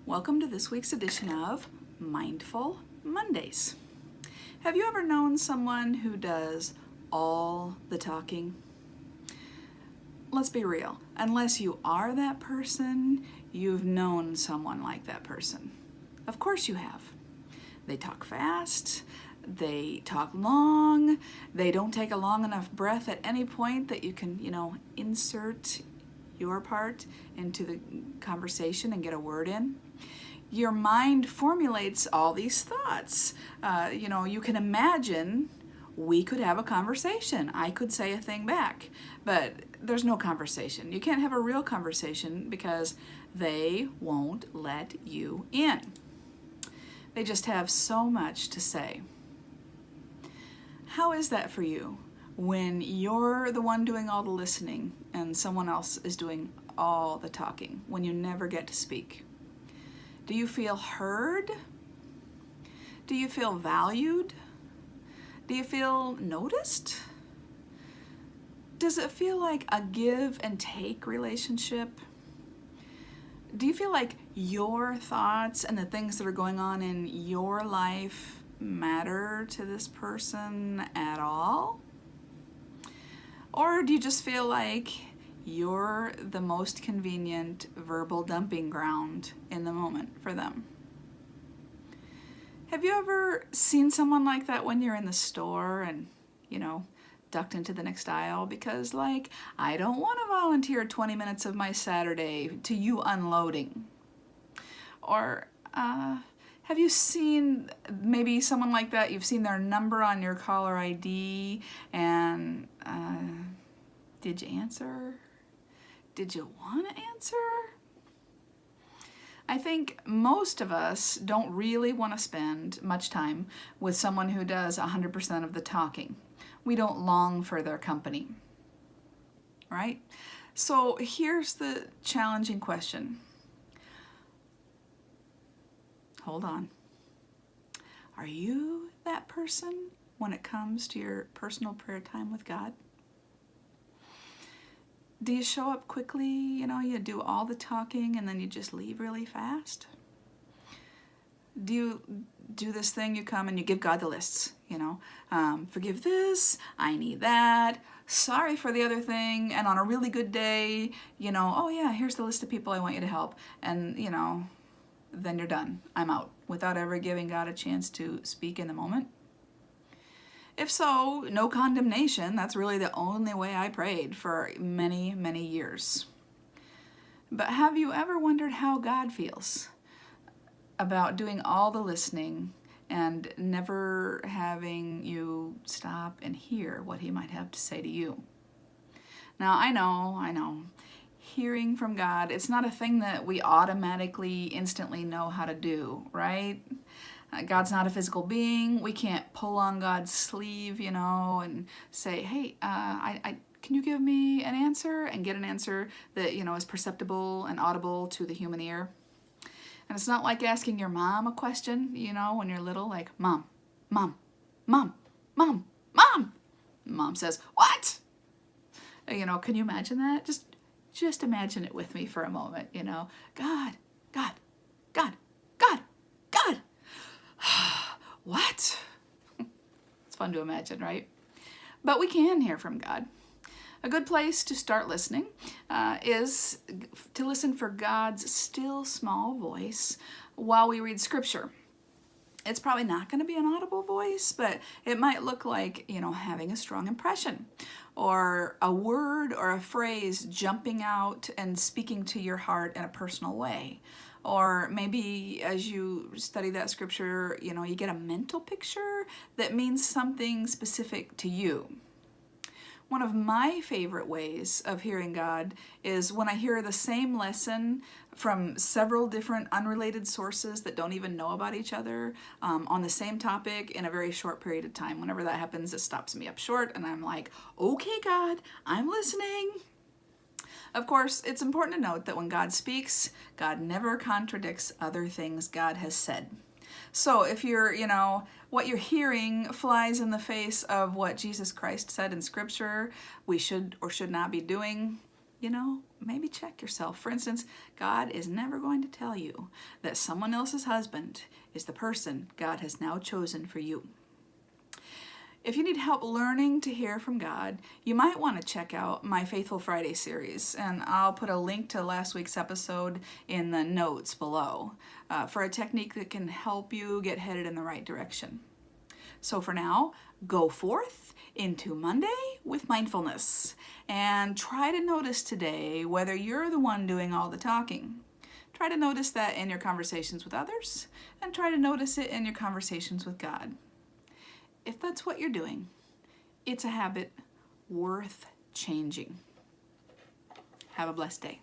Welcome to this week's edition of Mindful Mondays. Have you ever known someone who does all the talking? Let's be real. Unless you are that person, you've known someone like that person. Of course you have. They talk fast, they talk long, they don't take a long enough breath at any point that you can, insert your part into the conversation and get a word in. Your mind formulates all these thoughts. You can imagine we could have a conversation. I could say a thing back, but there's no conversation. You can't have a real conversation because they won't let you in. They just have so much to say. How is that for you when you're the one doing all the listening and someone else is doing all the talking, when you never get to speak? Do you feel heard? Do you feel valued? Do you feel noticed? Does it feel like a give and take relationship? Do you feel like your thoughts and the things that are going on in your life matter to this person at all? Or do you just feel like you're the most convenient verbal dumping ground in the moment for them? Have you ever seen someone like that when you're in the store and, ducked into the next aisle because, I don't want to volunteer 20 minutes of my Saturday to you unloading? Or have you seen maybe someone like that, you've seen their number on your caller ID and did you answer? Did you want to answer? I think most of us don't really want to spend much time with someone who does 100% of the talking. We don't long for their company, right? So here's the challenging question. Hold on. Are you that person when it comes to your personal prayer time with God? Do you show up quickly, you do all the talking and then you just leave really fast? Do you do this thing, you come and you give God the lists, forgive this, I need that, sorry for the other thing, and on a really good day, oh yeah, here's the list of people I want you to help, and, then you're done. I'm out, without ever giving God a chance to speak in the moment? If so, no condemnation. That's really the only way I prayed for many, many years. But have you ever wondered how God feels about doing all the listening and never having you stop and hear what he might have to say to you? Now, I know. Hearing from God, it's not a thing that we automatically, instantly know how to do, right? God's not a physical being. We can't pull on God's sleeve, and say, hey, can you give me an answer? And get an answer that, is perceptible and audible to the human ear. And it's not like asking your mom a question, when you're little, like, Mom, Mom, Mom, Mom, Mom. Mom says, what? Can you imagine that? Just imagine it with me for a moment, God, God, God, God, God. What? It's fun to imagine, right? But we can hear from God. A good place to start listening is to listen for God's still small voice while we read scripture. It's probably not going to be an audible voice, but it might look like, having a strong impression or a word or a phrase jumping out and speaking to your heart in a personal way. Or maybe as you study that scripture, you get a mental picture that means something specific to you. One of my favorite ways of hearing God is when I hear the same lesson from several different unrelated sources that don't even know about each other on the same topic in a very short period of time. Whenever that happens, it stops me up short and I'm like, okay, God, I'm listening. Of course, it's important to note that when God speaks, God never contradicts other things God has said. So if what you're hearing flies in the face of what Jesus Christ said in Scripture we should or should not be doing, maybe check yourself. For instance, God is never going to tell you that someone else's husband is the person God has now chosen for you. If you need help learning to hear from God, you might want to check out my Faithful Friday series, and I'll put a link to last week's episode in the notes below for a technique that can help you get headed in the right direction. So for now, go forth into Monday with mindfulness and try to notice today whether you're the one doing all the talking. Try to notice that in your conversations with others, and try to notice it in your conversations with God. If that's what you're doing, it's a habit worth changing. Have a blessed day.